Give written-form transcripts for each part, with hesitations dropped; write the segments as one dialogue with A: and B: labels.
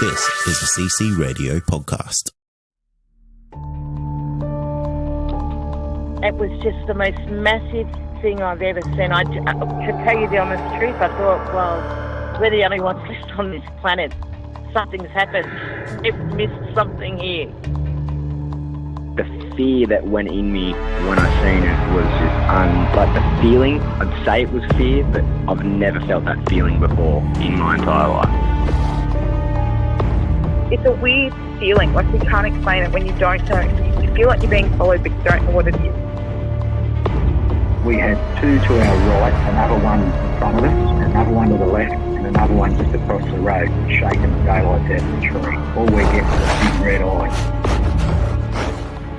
A: This is the CC Radio podcast.
B: It was just the most massive thing I've ever seen. To tell you the honest truth, I thought, well, we're the only ones left on this planet. Something's happened. We've missed something here.
C: The fear that went in me when I seen it was just like the feeling. I'd say it was fear, but I've never felt that feeling before in my entire life.
D: It's a weird feeling, like you can't explain it when you don't know. You feel like you're being followed, but you don't know what it is.
E: We had two to our right, another one in front of us, another one to the left, and another one just across the road, shaking the daylights out of the tree. All we get was a big red eye.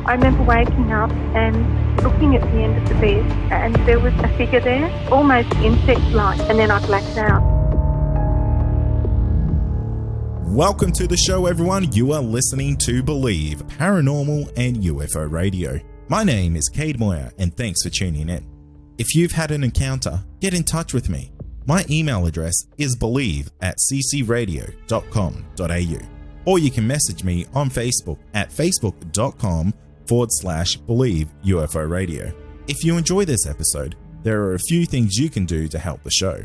F: I remember waking up and looking at the end of the bed, and there was a figure there, almost insect-like, and then I blacked out.
A: Welcome to the show, everyone. You are listening to Believe, Paranormal and UFO Radio. My name is Cade Moyer, and thanks for tuning in. If you've had an encounter, get in touch with me. My email address is believe@ccradio.com.au, or you can message me on Facebook at facebook.com/Believe UFO Radio. If you enjoy this episode, there are a few things you can do to help the show.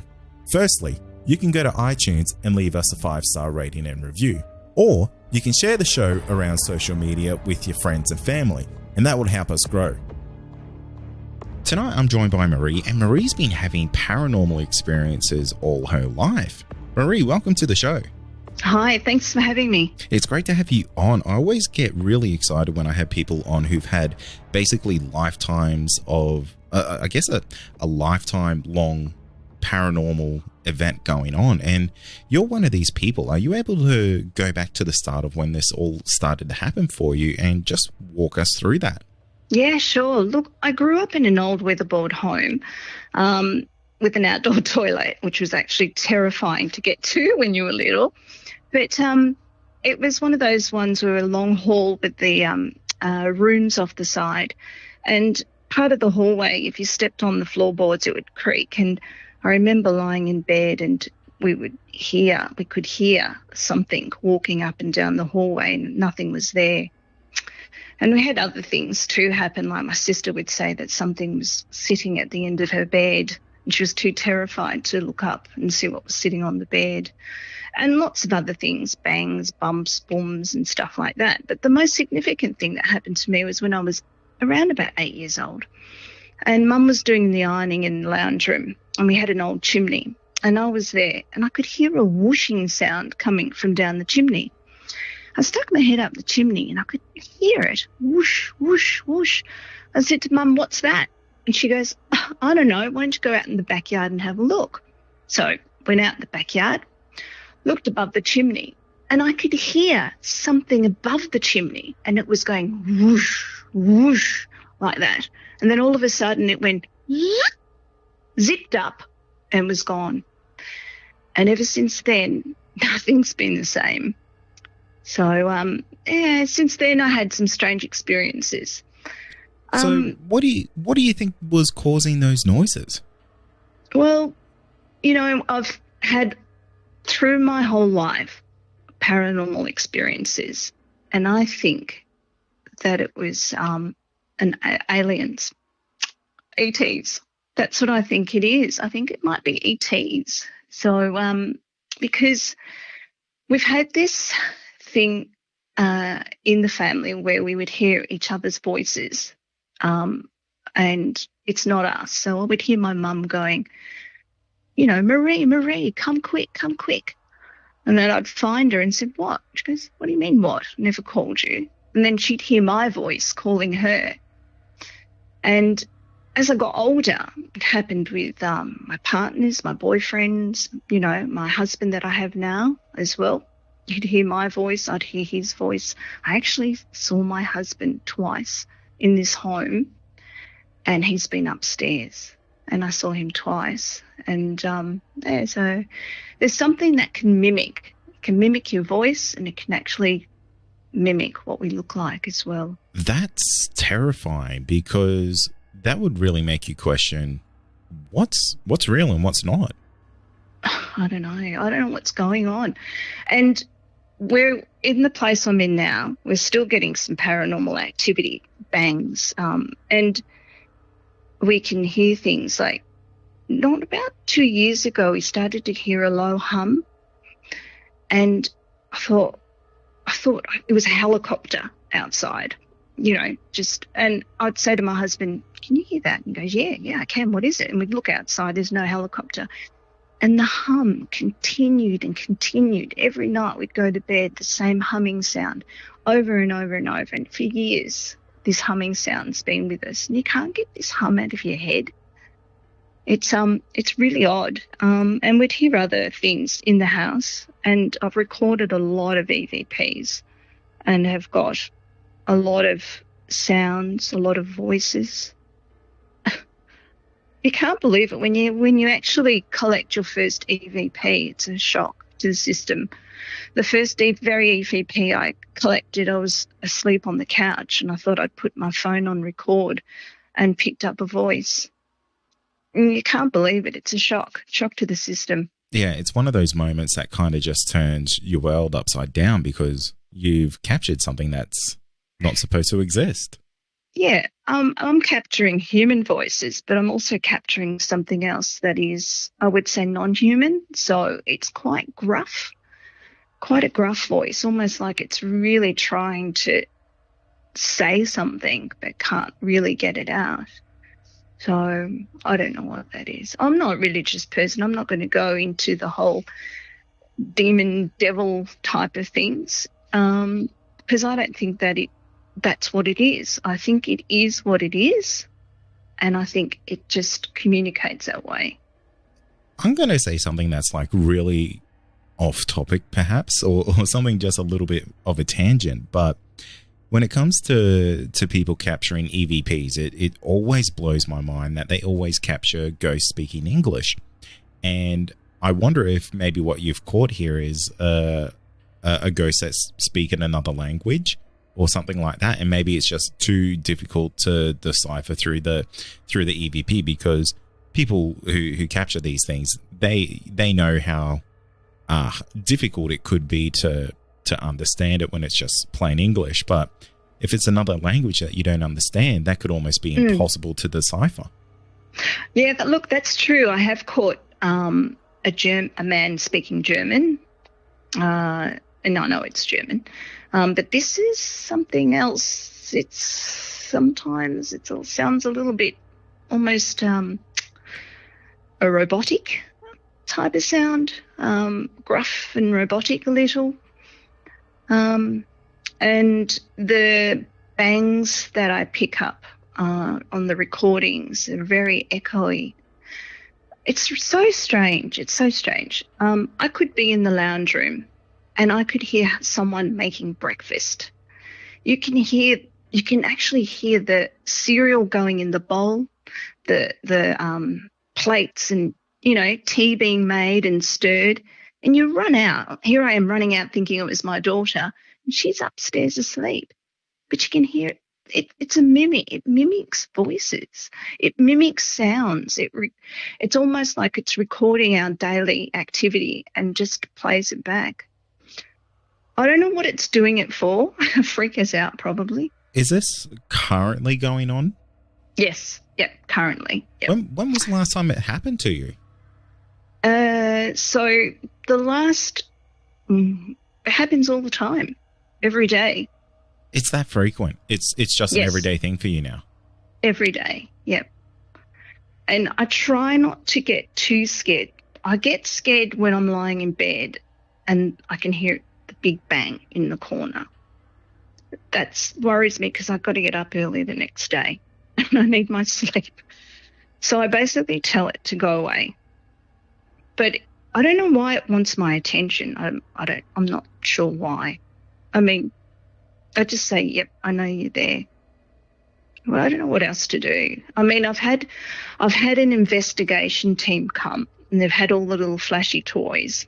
A: Firstly, you can go to iTunes and leave us a 5-star rating and review, or you can share the show around social media with your friends and family, and that would help us grow. Tonight I'm joined by Marie, and Marie's been having paranormal experiences all her life. Marie, welcome to the show.
G: Hi, thanks for having me.
A: It's great to have you on. I always get really excited when I have people on who've had basically lifetimes of, a lifetime long paranormal event going on, and you're one of these people. Are you able to go back to the start of when this all started to happen for you and just walk us through that?
G: Yeah, sure. Look, I grew up in an old weatherboard home with an outdoor toilet, which was actually terrifying to get to when you were little. But it was one of those ones where a long hall with the rooms off the side, and part of the hallway, if you stepped on the floorboards, it would creak. And I remember lying in bed and we could hear something walking up and down the hallway, and nothing was there. And we had other things too happen, like my sister would say that something was sitting at the end of her bed, and she was too terrified to look up and see what was sitting on the bed. And lots of other things, bangs, bumps, booms and stuff like that. But the most significant thing that happened to me was when I was around about 8 years old. And Mum was doing the ironing in the lounge room, and we had an old chimney. And I was there, and I could hear a whooshing sound coming from down the chimney. I stuck my head up the chimney, and I could hear it, whoosh, whoosh, whoosh. I said to Mum, "What's that?" And she goes, "I don't know. Why don't you go out in the backyard and have a look?" So went out in the backyard, looked above the chimney, and I could hear something above the chimney, and it was going whoosh, whoosh, like that. And then all of a sudden it went zipped up and was gone. And ever since then, nothing's been the same. So, since then I had some strange experiences.
A: So what do you think was causing those noises?
G: Well, I've had through my whole life paranormal experiences, and I think that it was aliens, ETs. That's what I think it is. I think it might be ETs. So because we've had this thing in the family where we would hear each other's voices, and it's not us. So I would hear my mum going, "Marie, come quick, come quick." And then I'd find her and said, "What?" She goes, "What do you mean, what? Never called you." And then she'd hear my voice calling her. And as I got older, it happened with my partners, my boyfriends, my husband that I have now as well. He'd hear my voice, I'd hear his voice. I actually saw my husband twice in this home, and he's been upstairs, and I saw him twice. And so there's something that can mimic your voice, and it can actually mimic what we look like as well.
A: That's terrifying, because that would really make you question what's real and what's not.
G: I don't know what's going on. And we're in the place I'm in now. We're still getting some paranormal activity, bangs, and we can hear things like, not about 2 years ago, we started to hear a low hum, and I thought it was a helicopter outside, and I'd say to my husband, "Can you hear that?" And he goes, yeah, I can. What is it? And we'd look outside, there's no helicopter. And the hum continued and continued. Every night we'd go to bed, the same humming sound over and over and over. And for years, this humming sound's been with us. And you can't get this hum out of your head. It's really odd. And we'd hear other things in the house. And I've recorded a lot of EVPs and have got a lot of sounds, a lot of voices. You can't believe it when you actually collect your first EVP. It's a shock to the system. The first very EVP I collected, I was asleep on the couch and I thought I'd put my phone on record and picked up a voice. And you can't believe it. It's a shock to the system.
A: Yeah, it's one of those moments that kind of just turns your world upside down because you've captured something that's not supposed to exist.
G: Yeah, I'm capturing human voices, but I'm also capturing something else that is, I would say, non-human. So it's quite a gruff voice, almost like it's really trying to say something but can't really get it out. So I don't know what that is. I'm not a religious person. I'm not going to go into the whole demon devil type of things because I don't think that's what it is. I think it is what it is, and I think it just communicates that way.
A: I'm going to say something that's like really off topic perhaps, or something just a little bit of a tangent, but when it comes to people capturing EVPs, it always blows my mind that they always capture ghosts speaking English. And I wonder if maybe what you've caught here is a ghost that's speaking another language or something like that, and maybe it's just too difficult to decipher through the EVP because people who capture these things, they know how difficult it could be to understand it when it's just plain English. But if it's another language that you don't understand, that could almost be impossible to decipher.
G: Yeah, look, that's true. I have caught a man speaking German, and I know it's German. But this is something else. It sounds a little bit almost a robotic type of sound, gruff and robotic a little. And the bangs that I pick up on the recordings are very echoey. It's so strange. I could be in the lounge room and I could hear someone making breakfast. You can actually hear the cereal going in the bowl, the plates and, tea being made and stirred. And you run out. Here I am running out thinking it was my daughter, and she's upstairs asleep. But you can hear it. It's a mimic. It mimics voices. It mimics sounds. It's almost like it's recording our daily activity and just plays it back. I don't know what it's doing it for. Freak us out, probably.
A: Is this currently going on?
G: Yes. Yep. Currently. Yep.
A: When was the last time it happened to you?
G: So the last, it happens all the time, every day.
A: It's that frequent. It's just an everyday thing for you now.
G: Every day. Yep. And I try not to get too scared. I get scared when I'm lying in bed and I can hear the big bang in the corner. That worries me because I've got to get up early the next day and I need my sleep. So I basically tell it to go away. But I don't know why it wants my attention. I'm not sure why. I mean, I just say, yep, I know you're there. Well, I don't know what else to do. I mean, I've had an investigation team come and they've had all the little flashy toys.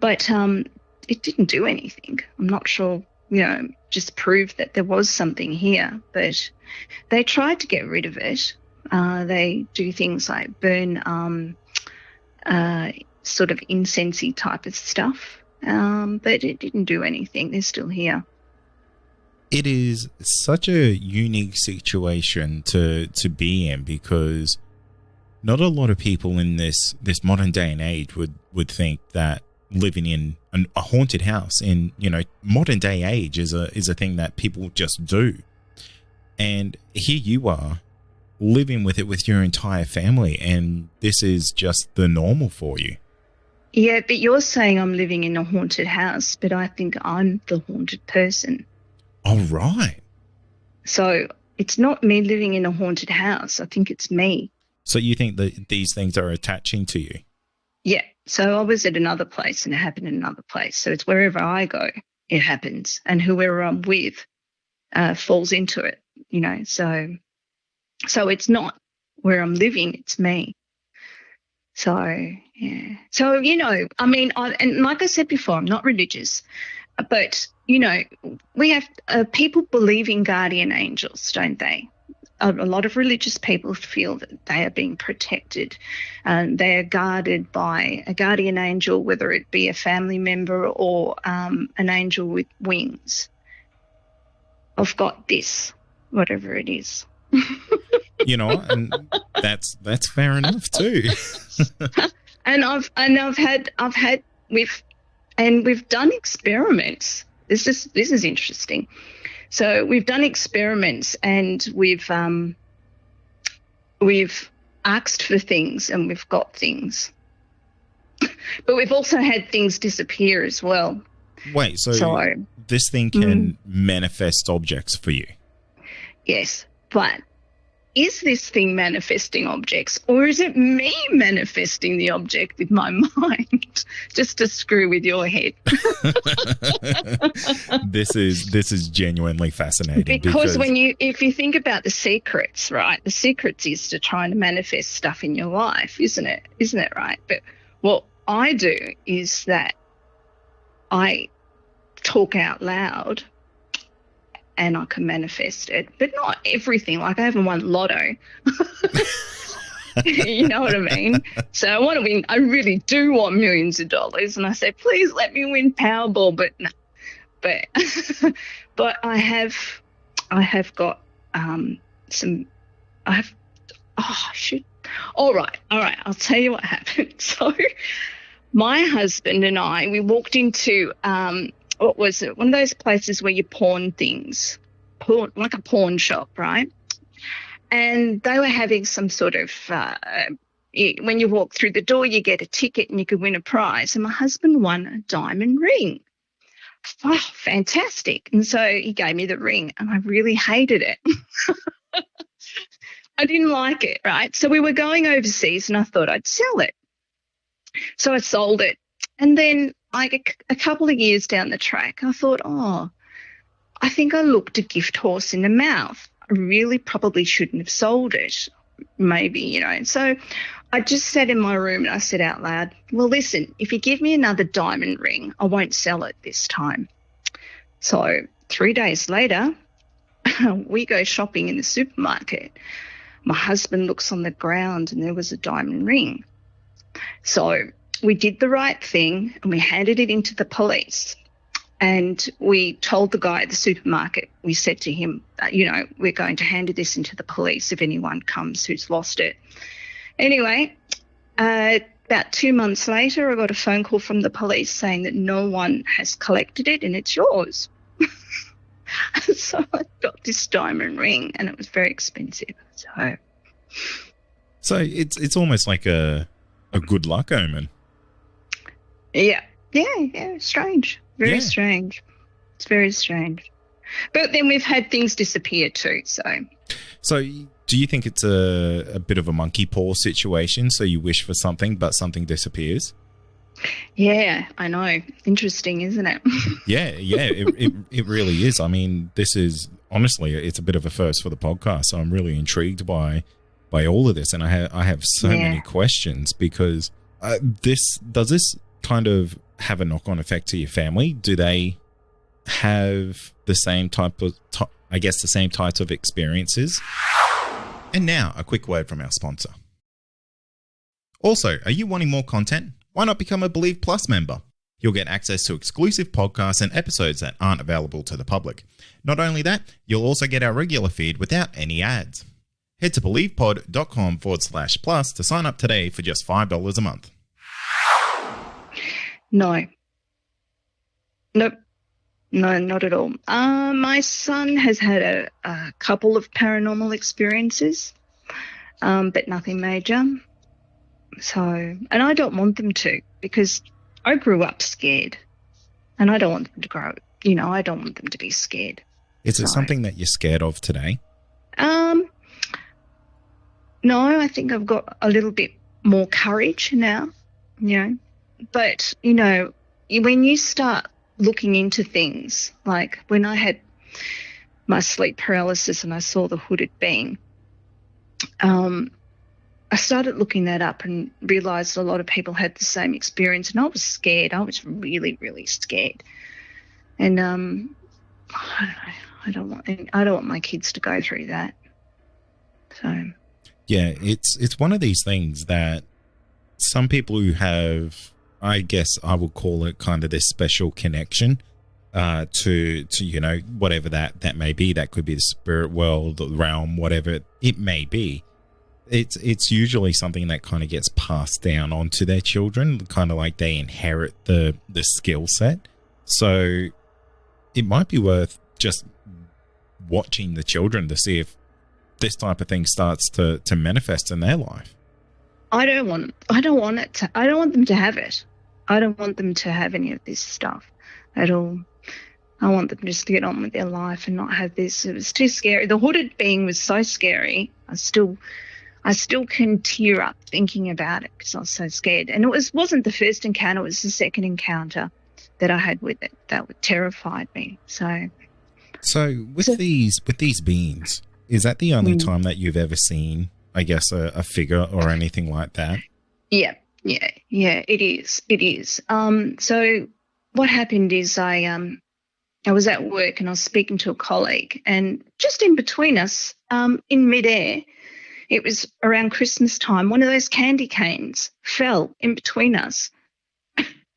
G: But it didn't do anything. I'm not sure, just proved that there was something here. But they tried to get rid of it. They do things like burn sort of incensey type of stuff but it didn't do anything. They're still here.
A: It is such a unique situation to be in, because not a lot of people in this modern day and age would think that living in a haunted house in, you know, modern day age is a thing that people just do. And here you are living with it with your entire family, and this is just the normal for you.
G: Yeah, but you're saying I'm living in a haunted house, but I think I'm the haunted person.
A: All right.
G: So it's not me living in a haunted house. I think it's me.
A: So you think that these things are attaching to you?
G: Yeah. So I was at another place and it happened in another place. So it's wherever I go, it happens. And whoever I'm with falls into it, you know. So it's not where I'm living, it's me. So, yeah. So, you know, I mean, and like I said before, I'm not religious, but, you know, we have people believe in guardian angels, don't they? A lot of religious people feel that they are being protected and they are guarded by a guardian angel, whether it be a family member or an angel with wings. I've got this, whatever it is.
A: You know, and that's fair enough too.
G: We've done experiments. This is interesting. So we've done experiments and we've asked for things and we've got things. But we've also had things disappear as well.
A: Wait, so this thing can manifest objects for you?
G: Yes, but is this thing manifesting objects, or is it me manifesting the object with my mind just to screw with your head?
A: This is genuinely fascinating
G: because if you think about the secrets, right? The secrets is to try and manifest stuff in your life, isn't it? Isn't it right? But what I do is that I talk out loud and I can manifest it, but not everything. Like I haven't won lotto. You know what I mean? So I want to win. I really do want millions of dollars. And I say, please let me win Powerball. But no, but I have got All right. I'll tell you what happened. So my husband and I, we walked into, what was it? One of those places where you pawn things, like a pawn shop, right? And they were having some sort of, when you walk through the door, you get a ticket and you could win a prize. And my husband won a diamond ring. Oh, fantastic. And so he gave me the ring and I really hated it. I didn't like it, right? So we were going overseas and I thought I'd sell it. So I sold it. And then like a couple of years down the track, I thought, I think I looked a gift horse in the mouth. I really probably shouldn't have sold it, maybe, you know. And so I just sat in my room and I said out loud, well, listen, if you give me another diamond ring, I won't sell it this time. So 3 days later, we go shopping in the supermarket. My husband looks on the ground and there was a diamond ring. So we did the right thing and we handed it into the police. And we told the guy at the supermarket, we said to him, you know, we're going to hand this into the police if anyone comes who's lost it. Anyway, about 2 months later, I got a phone call from the police saying that no one has collected it and it's yours. So I got this diamond ring and it was very expensive.
A: So it's almost like a good luck omen.
G: Yeah, strange. Very strange. It's very strange. But then we've had things disappear too, So
A: do you think it's a bit of a monkey paw situation? So you wish for something, but something disappears?
G: Yeah, I know. Interesting, isn't it?
A: Yeah, it really is. I mean, this is, honestly, it's a bit of a first for the podcast. So I'm really intrigued by all of this. And I have so many questions because does this kind of have a knock-on effect to your family? Do they have the same the same types of experiences? And now, a quick word from our sponsor. Also, are you wanting more content? Why not become a Believe Plus member? You'll get access to exclusive podcasts and episodes that aren't available to the public. Not only that, you'll also get our regular feed without any ads. Head to believepod.com/plus to sign up today for just $5 a month.
G: No. Nope. No, not at all. My son has had a couple of paranormal experiences, but nothing major. So, and I don't want them to, because I grew up scared, and I don't want them to grow, I don't want them to be scared.
A: Is it something that you're scared of today?
G: No, I think I've got a little bit more courage now, but, when you start looking into things, like when I had my sleep paralysis and I saw the hooded being, I started looking that up and realised a lot of people had the same experience, and I was scared. I was really, really scared. And I don't want my kids to go through that. So
A: yeah, it's one of these things that some people who have, I guess I would call it kind of this special connection to whatever that may be. That could be the spirit world, the realm, whatever it may be. It's usually something that kind of gets passed down onto their children, kind of like they inherit the skill set. So it might be worth just watching the children to see if this type of thing starts to manifest in their life.
G: I don't want them to have it. I don't want them to have any of this stuff at all. I want them just to get on with their life and not have this. It was too scary. The hooded being was so scary. I still can tear up thinking about it because I was so scared. And it wasn't the first encounter, it was the second encounter that I had with it that terrified me. So with these beings, is that the only time that you've ever seen, I guess, a figure or anything like that? Yeah, it is. So what happened is I was at work and I was speaking to a colleague, and just in between us, in midair, it was around Christmas time, one of those candy canes fell in between us.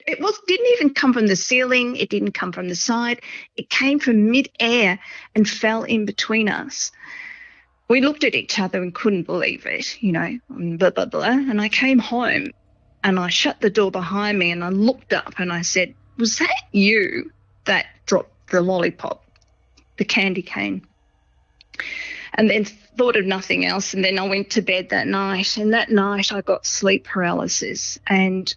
G: It didn't even come from the ceiling. It didn't come from the side. It came from mid-air and fell in between us. We looked at each other and couldn't believe it, blah, blah, blah. And I came home and I shut the door behind me and I looked up and I said, was that you that dropped the lollipop, the candy cane? And then thought of nothing else. And then I went to bed that night, and that night I got sleep paralysis, and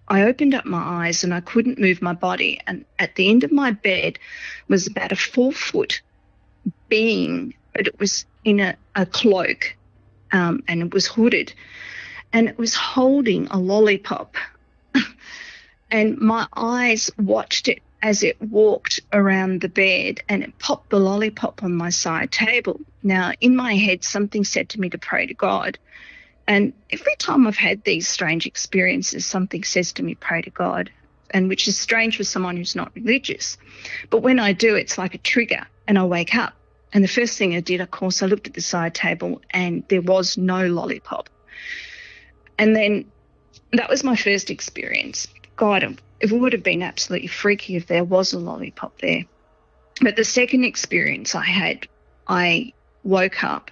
G: I opened up my eyes and I couldn't move my body. And at the end of my bed was about a 4-foot being, but it was in a cloak, and it was hooded, and it was holding a lollipop. And my eyes watched it as it walked around the bed, and it popped the lollipop on my side table. Now, in my head, something said to me to pray to God. And every time I've had these strange experiences, something says to me, pray to God, and which is strange for someone who's not religious. But when I do, it's like a trigger, and I wake up. And the first thing I did, of course, I looked at the side table and there was no lollipop. And then that was my first experience. God, it would have been absolutely freaky if there was a lollipop there. But the second experience I had, I woke up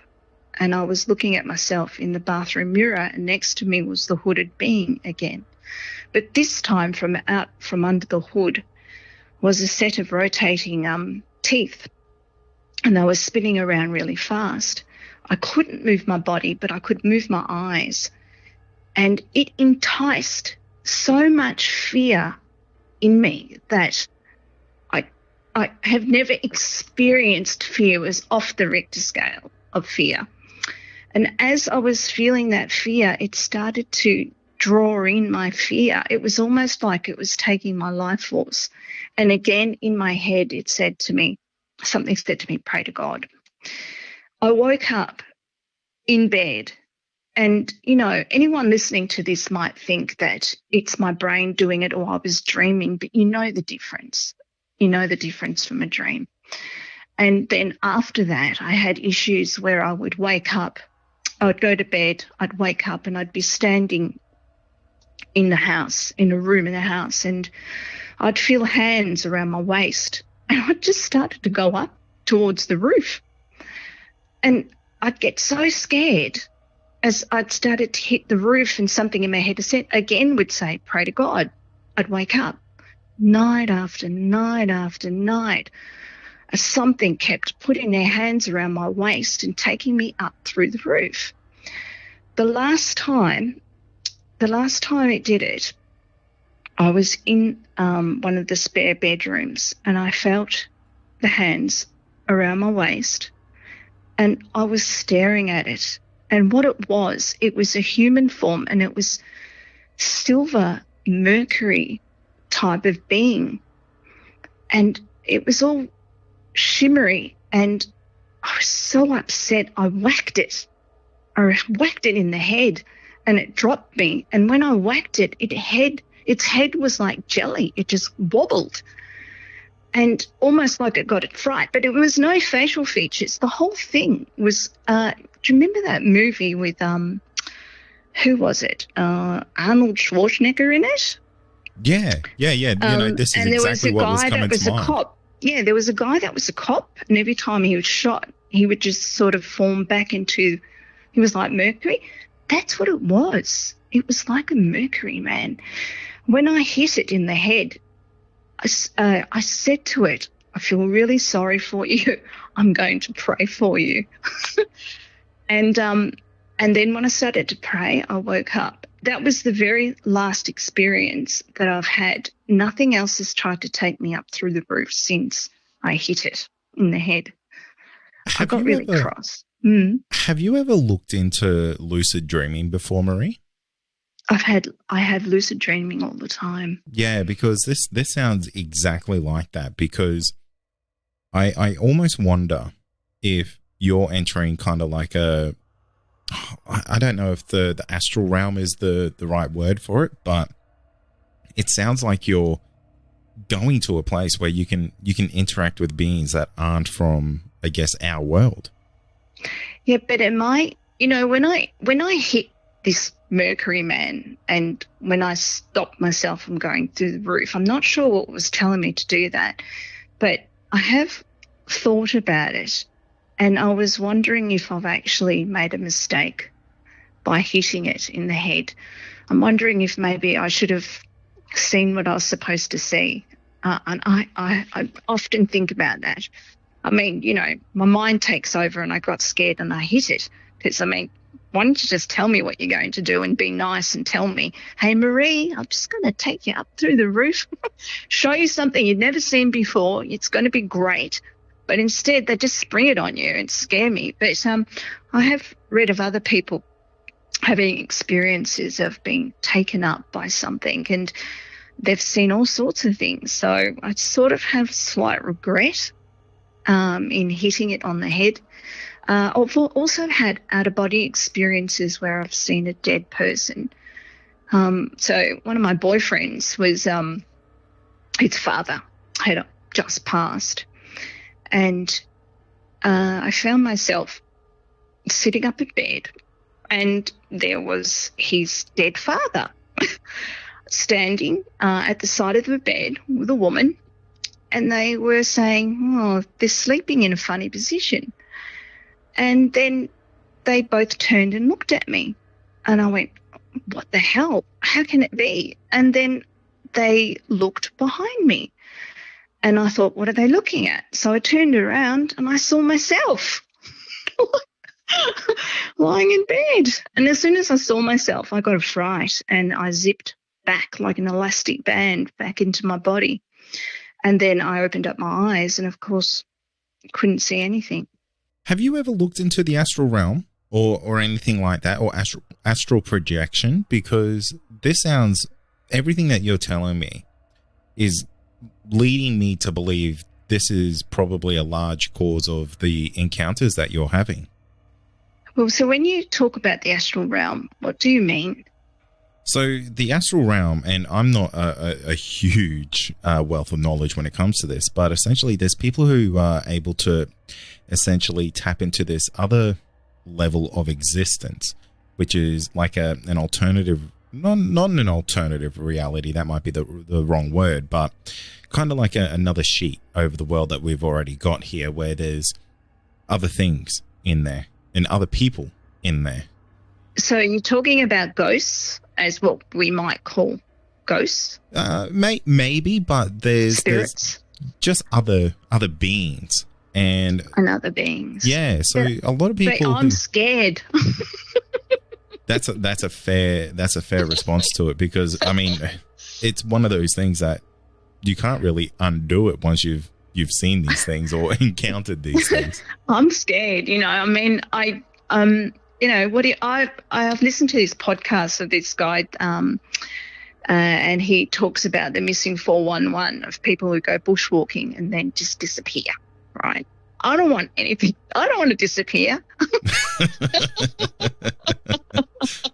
G: and I was looking at myself in the bathroom mirror, and next to me was the hooded being again. But this time from under the hood was a set of rotating teeth, and they were spinning around really fast. I couldn't move my body, but I could move my eyes. And it enticed so much fear in me that I have never experienced fear. It was off the Richter scale of fear. And as I was feeling that fear, it started to draw in my fear. It was almost like it was taking my life force. And again, in my head, something said to me, pray to God. I woke up in bed, and, anyone listening to this might think that it's my brain doing it or I was dreaming, but you know the difference. You know the difference from a dream. And then after that, I had issues where I would wake up, I would go to bed, I'd wake up and I'd be standing in the house, in a room in the house, and I'd feel hands around my waist, and I just started to go up towards the roof. And I'd get so scared as I'd started to hit the roof, and something in my head again would say, pray to God. I'd wake up night after night after night as something kept putting their hands around my waist and taking me up through the roof. The last time it did it, I was in one of the spare bedrooms, and I felt the hands around my waist, and I was staring at it. And what it was a human form, and it was silver mercury type of being. And it was all shimmery, and I was so upset. I whacked it in the head, and it dropped me. And when I whacked it, its head was like jelly. It just wobbled, and almost like it got a fright. But it was no facial features. The whole thing was. Do you remember that movie with who was it? Arnold Schwarzenegger in it?
A: Yeah. This is exactly what was coming to mind.
G: Cop. Yeah, there was a guy that was a cop, and every time he was shot, he would just sort of form back into. He was like mercury. That's what it was. It was like a mercury man. When I hit it in the head, I said to it, I feel really sorry for you. I'm going to pray for you. And then when I started to pray, I woke up. That was the very last experience that I've had. Nothing else has tried to take me up through the roof since I hit it in the head. I got really cross.
A: Have you ever looked into lucid dreaming before, Marie?
G: I have lucid dreaming all the time.
A: Yeah, because this sounds exactly like that, because I almost wonder if you're entering kind of like I don't know if the astral realm is the right word for it, but it sounds like you're going to a place where you can interact with beings that aren't from, I guess, our world.
G: Yeah, but am I, when I hit this mercury man, and when I stopped myself from going through the roof, I'm not sure what was telling me to do that, but I have thought about it. And I was wondering if I've actually made a mistake by hitting it in the head. I'm wondering if maybe I should have seen what I was supposed to see. And I often think about that. I mean, my mind takes over, and I got scared and I hit it. Because, why don't you just tell me what you're going to do and be nice and tell me, hey, Marie, I'm just going to take you up through the roof, show you something you've never seen before. It's going to be great. But instead, they just spring it on you and scare me. But I have read of other people having experiences of being taken up by something, and they've seen all sorts of things. So I sort of have slight regret in hitting it on the head. I've also had out-of-body experiences where I've seen a dead person. So one of my boyfriends was his father had just passed. And I found myself sitting up in bed, and there was his dead father standing at the side of the bed with a woman, and they were saying, oh, they're sleeping in a funny position. And then they both turned and looked at me, and I went, what the hell? How can it be? And then they looked behind me. And I thought, what are they looking at? So I turned around and I saw myself lying in bed. And as soon as I saw myself, I got a fright, and I zipped back like an elastic band back into my body. And then I opened up my eyes and, of course, couldn't see anything.
A: Have you ever looked into the astral realm or anything like that, or astral projection? Because this sounds, everything that you're telling me is leading me to believe this is probably a large cause of the encounters that you're having.
G: Well, so when you talk about the astral realm, what do you mean?
A: So the astral realm, and I'm not a huge wealth of knowledge when it comes to this, but essentially there's people who are able to essentially tap into this other level of existence, which is like an alternative not an alternative reality, that might be the wrong word, but kind of like another sheet over the world that we've already got here, where there's other things in there and other people in there.
G: So you're talking about ghosts as what we might call ghosts?
A: Maybe, but there's
G: spirits,
A: just other beings and
G: other beings.
A: Yeah, so a lot of people.
G: But I'm scared.
A: That's a fair response to it, because I mean, it's one of those things that you can't really undo it once you've seen these things or encountered these things.
G: I'm scared. I mean, I've listened to this podcast of this guy, and he talks about the missing 411 of people who go bushwalking and then just disappear, right? I don't want anything. I don't want to disappear.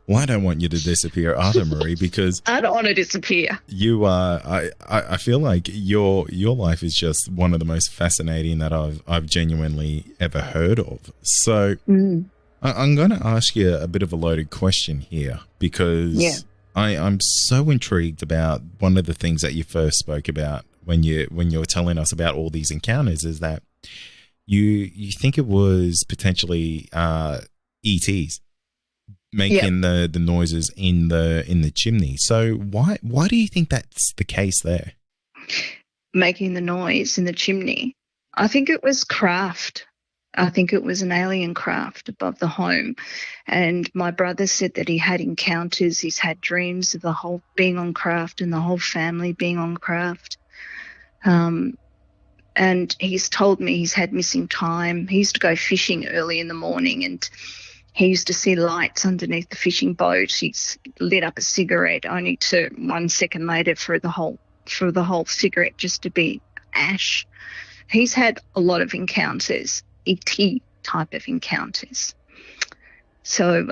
A: Well, I don't want you to disappear either, Marie, because
G: I don't want to disappear.
A: You are. I feel like your life is just one of the most fascinating that I've genuinely ever heard of. So I'm going to ask you a bit of a loaded question here, because I'm so intrigued about one of the things that you first spoke about when you were telling us about all these encounters, is that you think it was potentially ETs making the noises in the chimney. So why do you think that's the case there?
G: Making the noise in the chimney. I think it was craft. I think it was an alien craft above the home. And my brother said that he had encounters. He's had dreams of the whole being on craft and the whole family being on craft. And he's told me he's had missing time. He used to go fishing early in the morning, and he used to see lights underneath the fishing boat. He's lit up a cigarette, only to 1 second later for the whole cigarette just to be ash. He's had a lot of encounters, ET type of encounters. So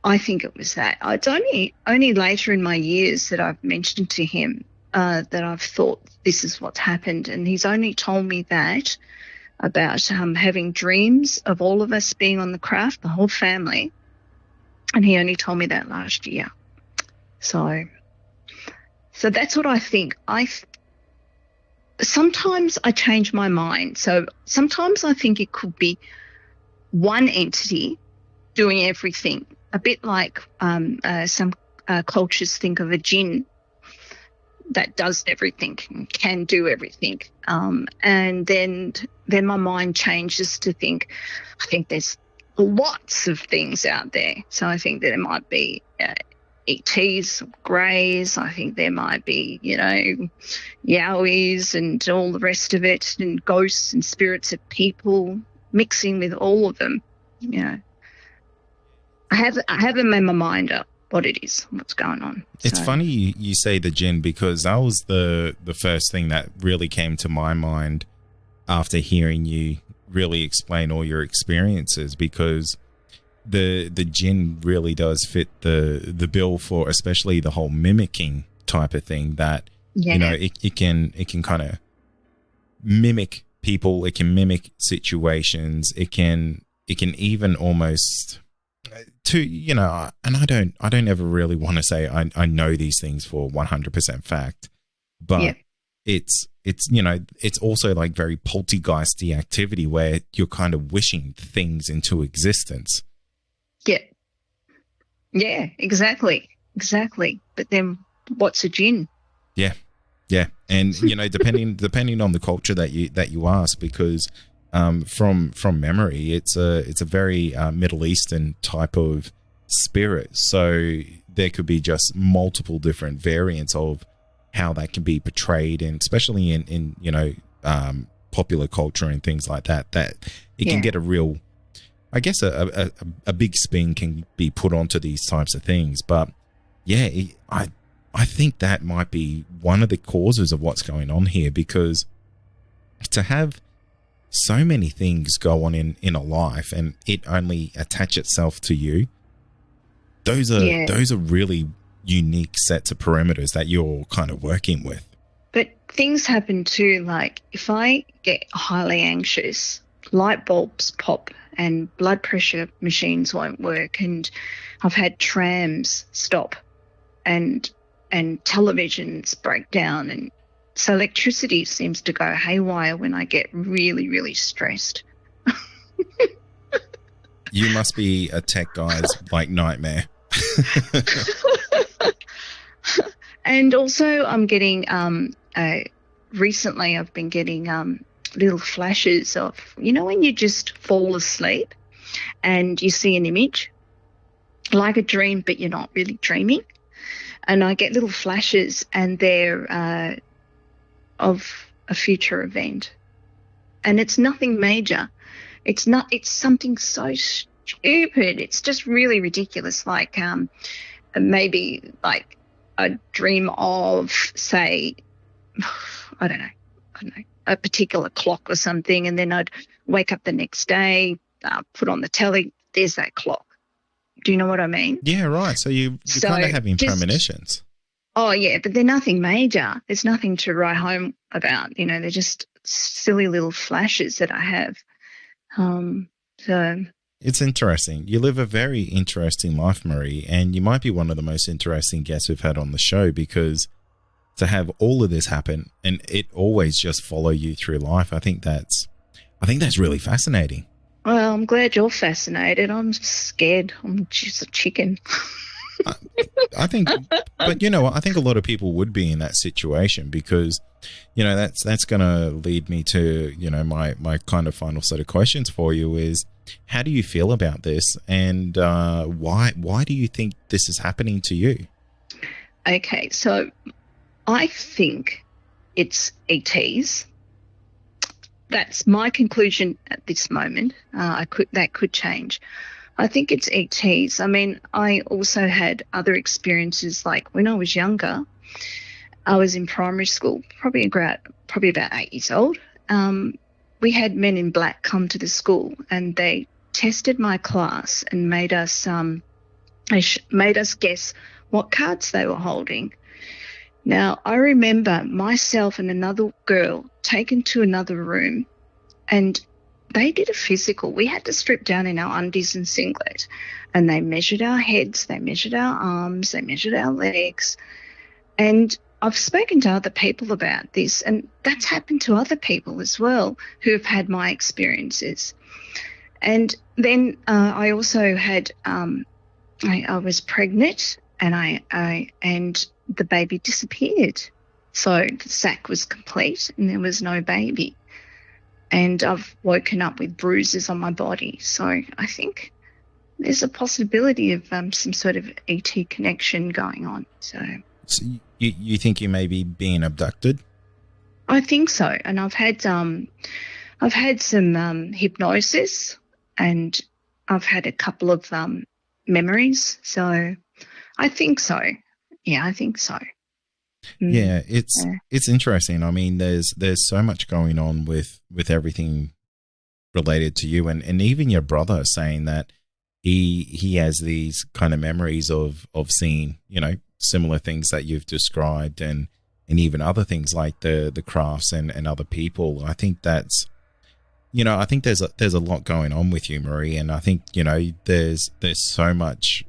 G: I think it was that. It's only later in my years that I've mentioned to him that I've thought this is what's happened, and he's only told me that about having dreams of all of us being on the craft, the whole family, and he only told me that last year. So that's what I think. Sometimes I change my mind. So sometimes I think it could be one entity doing everything, a bit like some cultures think of a jinn that does everything, can do everything. And then my mind changes to think, I think there's lots of things out there. So I think that there might be ETs, greys. I think there might be, yowies and all the rest of it, and ghosts and spirits of people mixing with all of them. I haven't made my mind up what it is, what's going on.
A: It's funny you say the jinn, because that was the first thing that really came to my mind after hearing you really explain all your experiences, because the jinn really does fit the bill for especially the whole mimicking type of thing that it can kind of mimic people, it can mimic situations, it can even almost and I don't ever really want to say I know these things for 100% fact, but it's also like very poltergeisty activity where you're kind of wishing things into existence.
G: Yeah, exactly. But then what's a jinn?
A: Yeah. And depending on the culture that you ask, because from memory, it's a very Middle Eastern type of spirit. So there could be just multiple different variants of how that can be portrayed, and especially in popular culture and things like that it can get a real, I guess a big spin can be put onto these types of things. But I think that might be one of the causes of what's going on here, because to have so many things go on in a life and it only attach itself to you, those are really unique sets of perimeters that you're kind of working with.
G: But things happen too, like if I get highly anxious, light bulbs pop and blood pressure machines won't work, and I've had trams stop and televisions break down, and so electricity seems to go haywire when I get really, really stressed.
A: You must be a tech guy's like nightmare.
G: And also I'm getting recently I've been getting little flashes of, you know, when you just fall asleep and you see an image like a dream, but you're not really dreaming. And I get little flashes, and they're of a future event, and it's nothing major. It's something so stupid. It's just really ridiculous. Like maybe like a dream of, say, I don't know, a particular clock or something, and then I'd wake up the next day, put on the telly, there's that clock. Do you know what I mean?
A: Yeah, right. So you're kind of having premonitions.
G: Oh, yeah, but they're nothing major. There's nothing to write home about. You know, they're just silly little flashes that I have. So
A: it's interesting. You live a very interesting life, Marie, and you might be one of the most interesting guests we've had on the show, because to have all of this happen and it always just follow you through life, I think that's really fascinating.
G: Well, I'm glad you're fascinated. I'm scared. I'm just a chicken.
A: I think, but you know, I think a lot of people would be in that situation, because, you know, that's going to lead me to, you know, my kind of final set of questions for you is, how do you feel about this, and why do you think this is happening to you?
G: Okay, so I think it's ETs. That's my conclusion at this moment. That could change. I think it's ETs. I mean, I also had other experiences, like when I was younger, I was in primary school, probably about 8 years old. We had men in black come to the school, and they tested my class and made us guess what cards they were holding. Now, I remember myself and another girl taken to another room, and they did a physical. We had to strip down in our undies and singlet, and they measured our heads, they measured our arms, they measured our legs. And I've spoken to other people about this, and that's happened to other people as well who have had my experiences. And then I also had, I was pregnant, and and the baby disappeared. So the sac was complete and there was no baby. And I've woken up with bruises on my body. So I think there's a possibility of some sort of ET connection going on. So
A: you think you may be being abducted?
G: I think so. And I've had some hypnosis, and I've had a couple of memories. So I think so. Yeah, I think so.
A: Yeah, it's interesting. I mean, there's so much going on with everything related to you, and even your brother saying that he has these kind of memories of seeing, you know, similar things that you've described, and even other things like the crafts and other people. I think that's, you know, I think there's a lot going on with you, Marie, and I think, you know, there's so much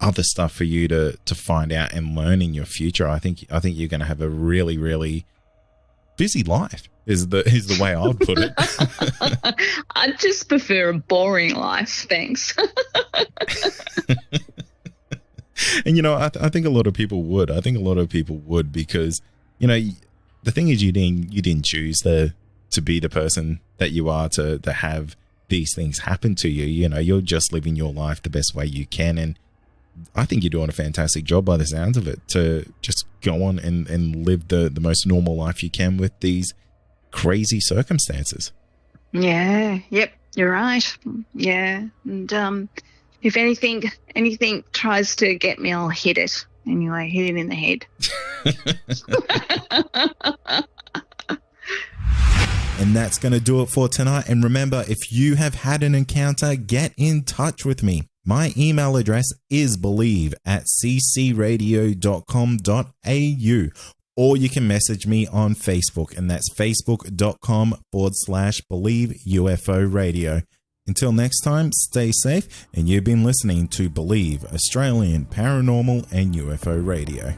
A: other stuff for you to find out and learn in your future. I think you're going to have a really, really busy life is the way I would put it.
G: I just prefer a boring life, thanks.
A: And, you know, I think a lot of people would. I think a lot of people would, because, you know, the thing is, you didn't choose to be the person that you are, to have these things happen to you. You know, you're just living your life the best way you can, and I think you're doing a fantastic job by the sounds of it, to just go on and live the most normal life you can with these crazy circumstances.
G: Yeah, yep, you're right. Yeah, and if anything tries to get me, I'll hit it. Anyway, hit it in the head.
A: And that's going to do it for tonight. And remember, if you have had an encounter, get in touch with me. My email address is believe@ccradio.com.au, or you can message me on Facebook, and that's facebook.com/Believe UFO Radio. Until next time, stay safe, and you've been listening to Believe Australian Paranormal and UFO Radio.